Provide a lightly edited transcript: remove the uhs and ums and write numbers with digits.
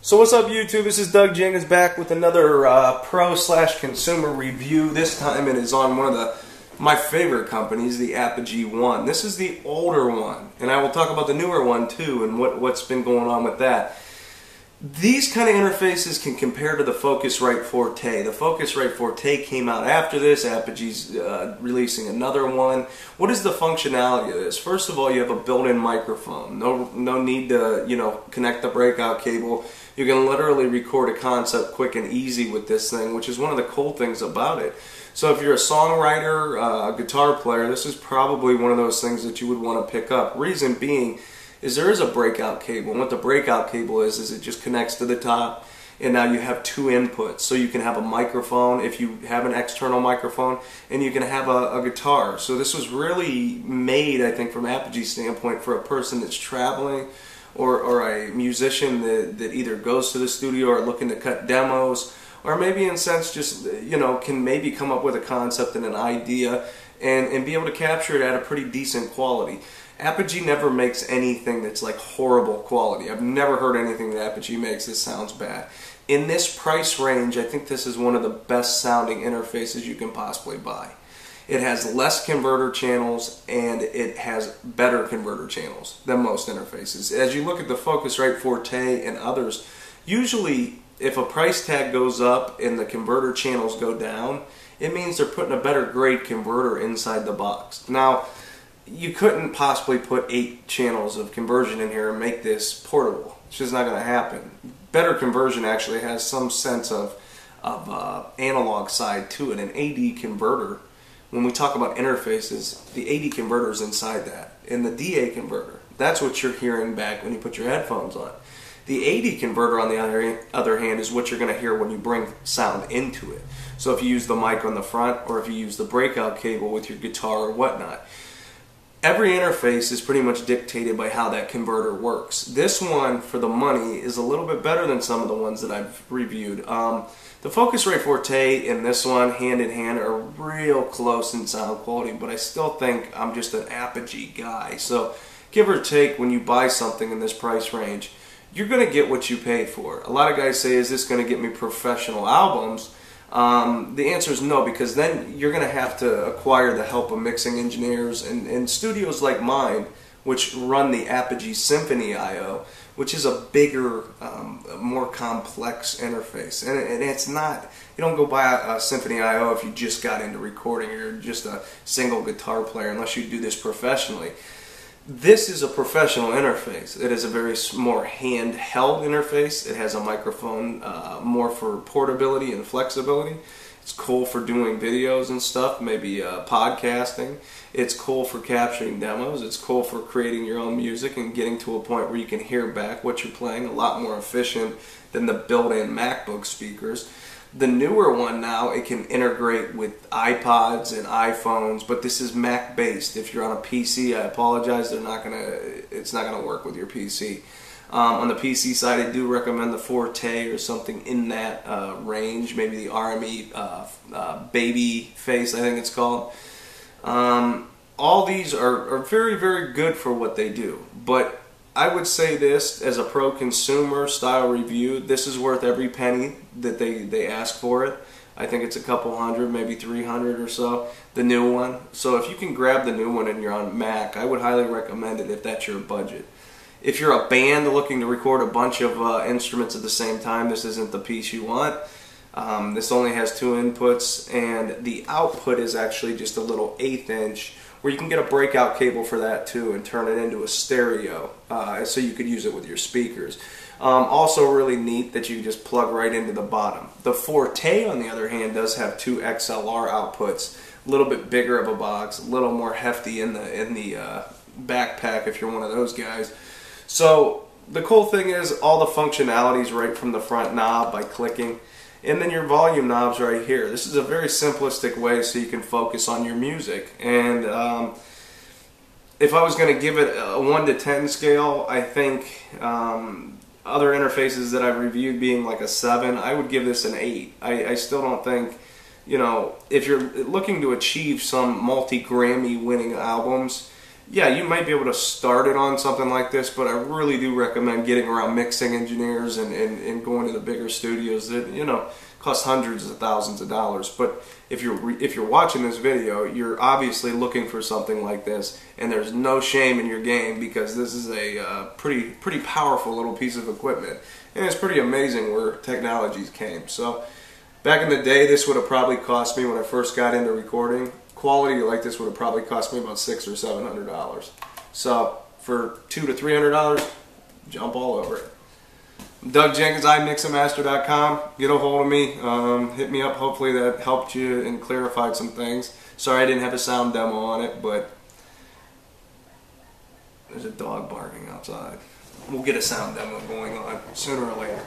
So what's up, YouTube? This is Doug Jenkins back with another pro/consumer review. This time it is on one of my favorite companies, the Apogee One. This is the older one, and I will talk about the newer one too and what's been going on with that. These kind of interfaces can compare to the Focusrite Forte. The Focusrite Forte came out after this. Apogee's releasing another one. What is the functionality of this? First of all, you have a built-in microphone. No need to connect the breakout cable. You can literally record a concept quick and easy with this thing, which is one of the cool things about it. So if you're a songwriter, a guitar player, this is probably one of those things that you would want to pick up. Reason being is there is a breakout cable, and what the breakout cable is it just connects to the top, and now you have two inputs. So you can have a microphone if you have an external microphone, and you can have a guitar. So this was really made, I think, from Apogee's standpoint for a person that's traveling or a musician that either goes to the studio or looking to cut demos, or maybe in a sense just can maybe come up with a concept and an idea and be able to capture it at a pretty decent quality. Apogee never makes anything that's like horrible quality. I've never heard anything that Apogee makes that sounds bad. In this price range, I think this is one of the best sounding interfaces you can possibly buy. It has less converter channels and it has better converter channels than most interfaces. As you look at the Focusrite Forte and others, usually if a price tag goes up and the converter channels go down, it means they're putting a better grade converter inside the box. Now, you couldn't possibly put 8 channels of conversion in here and make this portable. It's just not going to happen. Better conversion actually has some sense of analog side to it. An AD converter, when we talk about interfaces, the AD converter is inside that. And the DA converter, that's what you're hearing back when you put your headphones on. The AD converter, on the other hand, is what you're going to hear when you bring sound into it. So if you use the mic on the front or if you use the breakout cable with your guitar or whatnot, every interface is pretty much dictated by how that converter works. This one, for the money, is a little bit better than some of the ones that I've reviewed. The Focusrite Forte and this one, hand in hand, are real close in sound quality, but I still think I'm just an Apogee guy. So give or take, when you buy something in this price range, you're going to get what you pay for. A lot of guys say, is this going to get me professional albums? The answer is no, because then you're going to have to acquire the help of mixing engineers and studios like mine, which run the Apogee Symphony I/O, which is a bigger, more complex interface. And it's not, you don't go buy a Symphony I/O if you just got into recording or you're just a single guitar player, unless you do this professionally. This is a professional interface. It is a very more handheld interface. It has a microphone more for portability and flexibility. It's cool for doing videos and stuff, maybe podcasting. It's cool for capturing demos. It's cool for creating your own music and getting to a point where you can hear back what you're playing, a lot more efficient than the built-in MacBook speakers. The newer one now, it can integrate with iPods and iPhones, but this is Mac based. If you're on a PC, I apologize, it's not gonna work with your PC. On the PC side, I do recommend the Forte or something in that range, maybe the RME Baby Face, I think it's called. All these are very, very good for what they do, but I would say this as a pro-consumer style review, this is worth every penny that they ask for it. I think it's a couple hundred, maybe 300 or so, the new one. So if you can grab the new one and you're on Mac, I would highly recommend it if that's your budget. If you're a band looking to record a bunch of instruments at the same time, this isn't the piece you want. This only has 2 inputs, and the output is actually just a little 1/8 inch, where you can get a breakout cable for that too and turn it into a stereo, so you could use it with your speakers. Also really neat that you just plug right into the bottom. The Forte, on the other hand, does have 2 XLR outputs, a little bit bigger of a box, a little more hefty in the backpack if you're one of those guys. So the cool thing is all the functionalities right from the front knob by clicking. And then your volume knobs right here. This is a very simplistic way so you can focus on your music. And if I was going to give it a 1 to 10 scale, I think other interfaces that I've reviewed being like a 7, I would give this an 8. I still don't think, if you're looking to achieve some multi-Grammy winning albums, yeah, you might be able to start it on something like this, but I really do recommend getting around mixing engineers and going to the bigger studios that, you know, cost hundreds of thousands of dollars. But if you're watching this video, you're obviously looking for something like this, and there's no shame in your game, because this is a pretty powerful little piece of equipment, and it's pretty amazing where technologies came. So back in the day, this would have probably cost me, when I first got into recording, quality like this would have probably cost me about $600 or $700. So for $200 to $300, jump all over it. Doug Jenkins, iMixAmaster.com. Get a hold of me. Hit me up. Hopefully that helped you and clarified some things. Sorry I didn't have a sound demo on it, but there's a dog barking outside. We'll get a sound demo going on sooner or later.